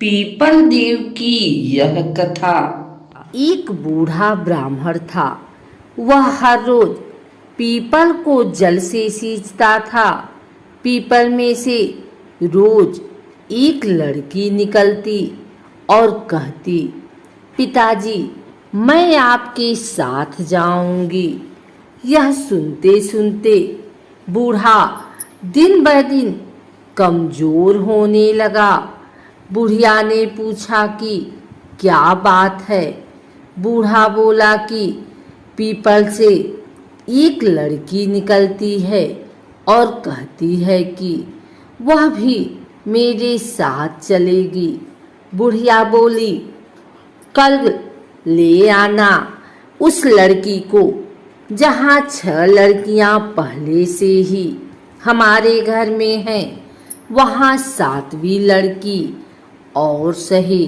People देव की यह कथा। एक बूढ़ा ब्राह्मण था। वह हर रोज पीपल को जल से सींचता था। पीपल में से रोज एक लड़की निकलती और कहती, पिताजी, मैं आपके साथ जाऊंगी। यह सुनते सुनते बूढ़ा दिन ब दिन कमजोर होने लगा। बुढ़िया ने पूछा कि क्या बात है। बूढ़ा बोला कि पीपल से एक लड़की निकलती है और कहती है कि वह भी मेरे साथ चलेगी। बुढ़िया बोली, कल ले आना उस लड़की को, जहाँ 6 लड़कियां पहले से ही हमारे घर में हैं, वहाँ 7वीं लड़की और सही।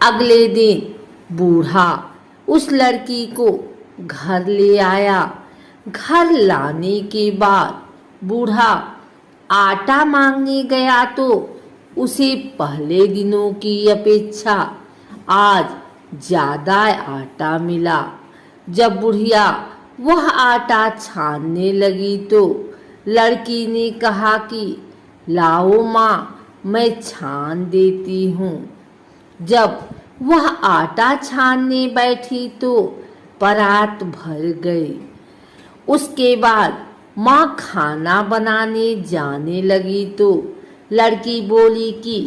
अगले दिन बूढ़ा उस लड़की को घर ले आया। घर लाने के बाद बूढ़ा आटा मांगने गया तो उसे पहले दिनों की अपेक्षा आज ज्यादा आटा मिला। जब बुढ़िया वह आटा छानने लगी तो लड़की ने कहा कि लाओ माँ, मैं छान देती हूँ। जब वह आटा छानने बैठी तो परात भर गई। उसके बाद माँ खाना बनाने जाने लगी तो लड़की बोली कि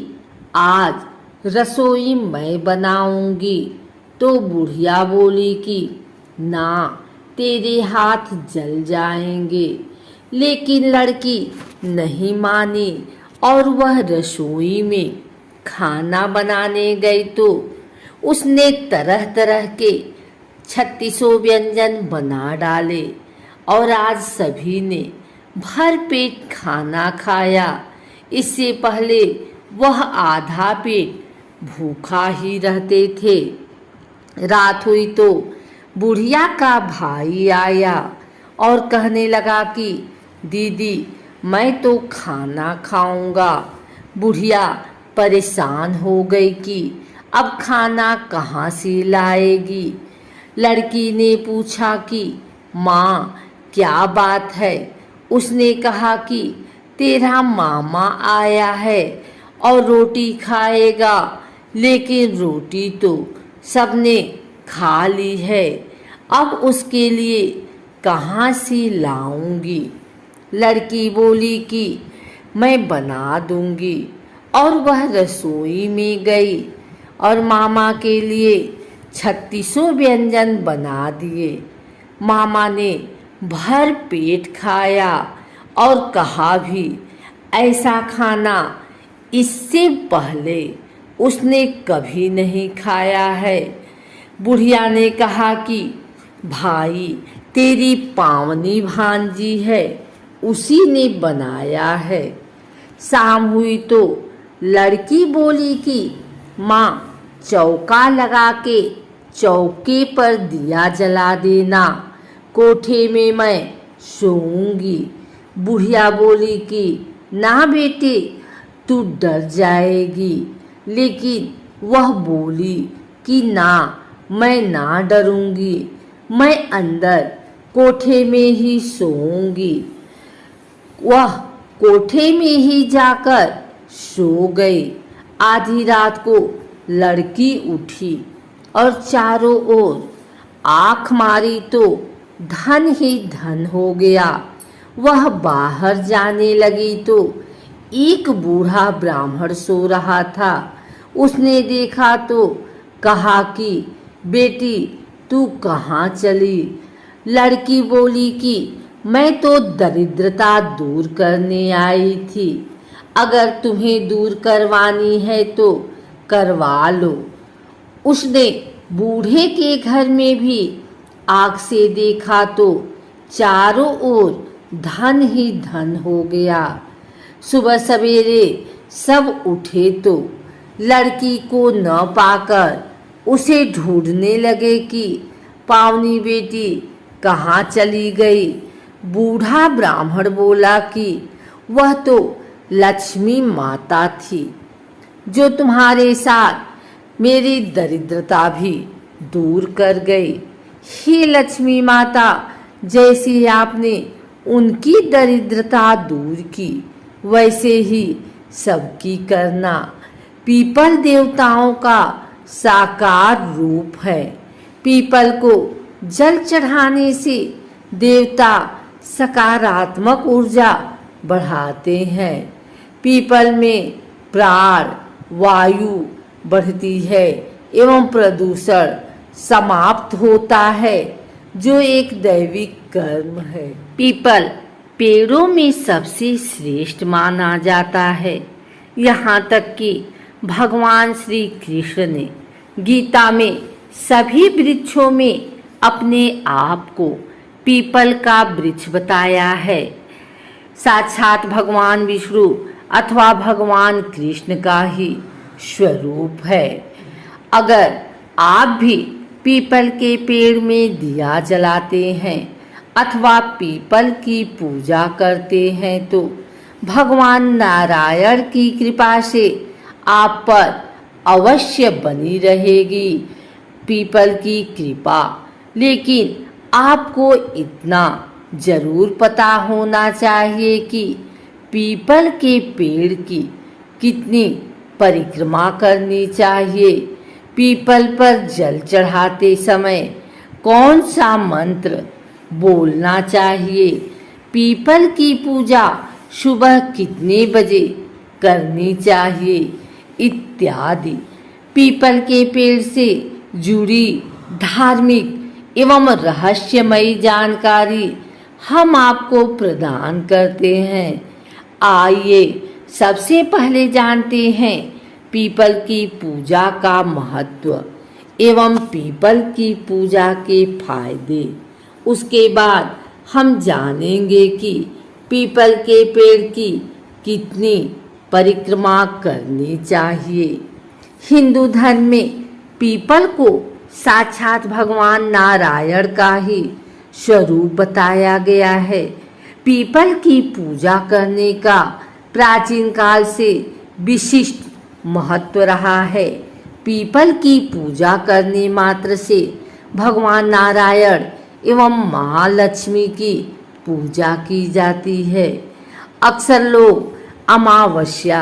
आज रसोई मैं बनाऊंगी। तो बुढ़िया बोली कि ना, तेरे हाथ जल जाएंगे। लेकिन लड़की नहीं मानी और वह रसोई में खाना बनाने गई तो उसने तरह तरह के 36 व्यंजन बना डाले और आज सभी ने भर पेट खाना खाया। इससे पहले वह आधा पेट भूखा ही रहते थे। रात हुई तो बुढ़िया का भाई आया और कहने लगा कि दीदी, मैं तो खाना खाऊंगा। बुढ़िया परेशान हो गई कि अब खाना कहाँ से लाएगी। लड़की ने पूछा कि माँ, क्या बात है। उसने कहा कि तेरा मामा आया है और रोटी खाएगा, लेकिन रोटी तो सबने खा ली है। अब उसके लिए कहाँ से लाऊंगी। लड़की बोली कि मैं बना दूंगी और वह रसोई में गई और मामा के लिए 36 व्यंजन बना दिए। मामा ने भर पेट खाया और कहा भी, ऐसा खाना इससे पहले उसने कभी नहीं खाया है। बुढ़िया ने कहा कि भाई, तेरी पावनी भांजी है, उसी ने बनाया है। शाम हुई तो लड़की बोली कि माँ, चौका लगा के चौके पर दिया जला देना, कोठे में मैं सोऊंगी। बुढ़िया बोली कि ना बेटे, तू डर जाएगी। लेकिन वह बोली कि ना, मैं ना डरूंगी, मैं अंदर कोठे में ही सोऊंगी। वह कोठे में ही जाकर सो गई। आधी रात को लड़की उठी और चारों ओर आँख मारी तो धन ही धन हो गया। वह बाहर जाने लगी तो एक बूढ़ा ब्राह्मण सो रहा था। उसने देखा तो कहा कि बेटी, तू कहाँ चली। लड़की बोली कि मैं तो दरिद्रता दूर करने आई थी। अगर तुम्हें दूर करवानी है तो करवा लो। उसने बूढ़े के घर में भी आग से देखा तो चारों ओर धन ही धन हो गया। सुबह सवेरे सब उठे तो लड़की को न पाकर उसे ढूंढने लगे कि पावनी बेटी कहाँ चली गई। बूढ़ा ब्राह्मण बोला कि वह तो लक्ष्मी माता थी। जो तुम्हारे साथ मेरी दरिद्रता भी दूर कर गई। हे लक्ष्मी माता, जैसे आपने उनकी दरिद्रता दूर की, वैसे ही सबकी करना। पीपल देवताओं का साकार रूप है। पीपल को जल चढ़ाने से देवता सकारात्मक ऊर्जा बढ़ाते हैं। पीपल में प्राण वायु बढ़ती है एवं प्रदूषण समाप्त होता है, जो एक दैविक कर्म है। पीपल पेड़ों में सबसे श्रेष्ठ माना जाता है। यहाँ तक कि भगवान श्री कृष्ण ने गीता में सभी वृक्षों में अपने आप को पीपल का वृक्ष बताया है। साक्षात भगवान विष्णु अथवा भगवान कृष्ण का ही स्वरूप है। अगर आप भी पीपल के पेड़ में दिया जलाते हैं अथवा पीपल की पूजा करते हैं तो भगवान नारायण की कृपा से आप पर अवश्य बनी रहेगी पीपल की कृपा। लेकिन आपको इतना जरूर पता होना चाहिए कि पीपल के पेड़ की कितनी परिक्रमा करनी चाहिए। पीपल पर जल चढ़ाते समय कौन सा मंत्र बोलना चाहिए, पीपल की पूजा सुबह कितने बजे करनी चाहिए इत्यादि पीपल के पेड़ से जुड़ी धार्मिक एवं रहस्यमयी जानकारी हम आपको प्रदान करते हैं। आइए सबसे पहले जानते हैं पीपल की पूजा का महत्व एवं पीपल की पूजा के फायदे। उसके बाद हम जानेंगे कि पीपल के पेड़ की कितनी परिक्रमा करनी चाहिए। हिंदू धर्म में पीपल को साक्षात भगवान नारायण का ही स्वरूप बताया गया है। पीपल की पूजा करने का प्राचीन काल से विशिष्ट महत्व रहा है। पीपल की पूजा करने मात्र से भगवान नारायण एवं महालक्ष्मी की पूजा की जाती है। अक्सर लोग अमावस्या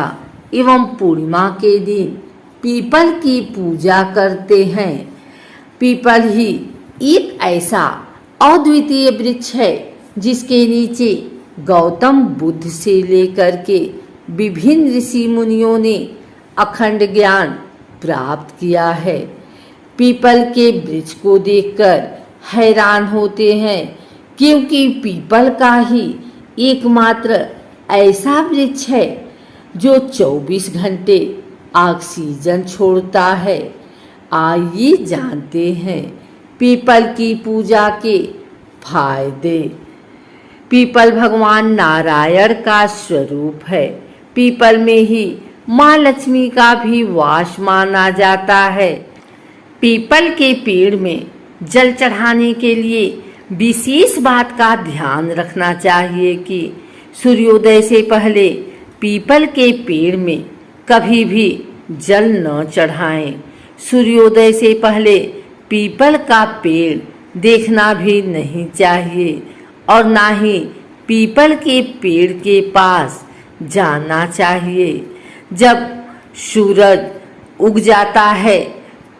एवं पूर्णिमा के दिन पीपल की पूजा करते हैं। पीपल ही एक ऐसा अद्वितीय वृक्ष है जिसके नीचे गौतम बुद्ध से लेकर के विभिन्न ऋषि मुनियों ने अखंड ज्ञान प्राप्त किया है। पीपल के वृक्ष को देखकर हैरान होते हैं, क्योंकि पीपल का ही एकमात्र ऐसा वृक्ष है जो 24 घंटे ऑक्सीजन छोड़ता है। आइए जानते हैं पीपल की पूजा के फायदे। पीपल भगवान नारायण का स्वरूप है। पीपल में ही माँ लक्ष्मी का भी वास माना जाता है। पीपल के पेड़ में जल चढ़ाने के लिए विशेष बात का ध्यान रखना चाहिए कि सूर्योदय से पहले पीपल के पेड़ में कभी भी जल न चढ़ाएं। सूर्योदय से पहले पीपल का पेड़ देखना भी नहीं चाहिए और ना ही पीपल के पेड़ के पास जाना चाहिए। जब सूरज उग जाता है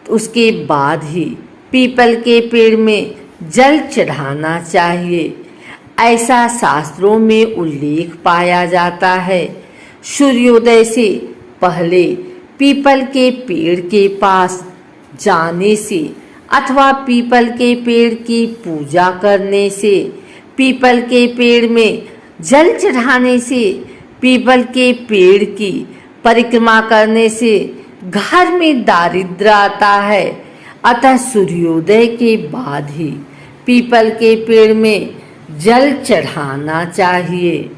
उसके बाद ही पीपल के पेड़ में जल चढ़ाना चाहिए। ऐसा शास्त्रों में उल्लेख पाया जाता है। सूर्योदय से पहले पीपल के पेड़ के पास जाने से अथवा पीपल के पेड़ की पूजा करने से, पीपल के पेड़ में जल चढ़ाने से, पीपल के पेड़ की परिक्रमा करने से घर में दारिद्र्य आता है। अतः सूर्योदय के बाद ही पीपल के पेड़ में जल चढ़ाना चाहिए।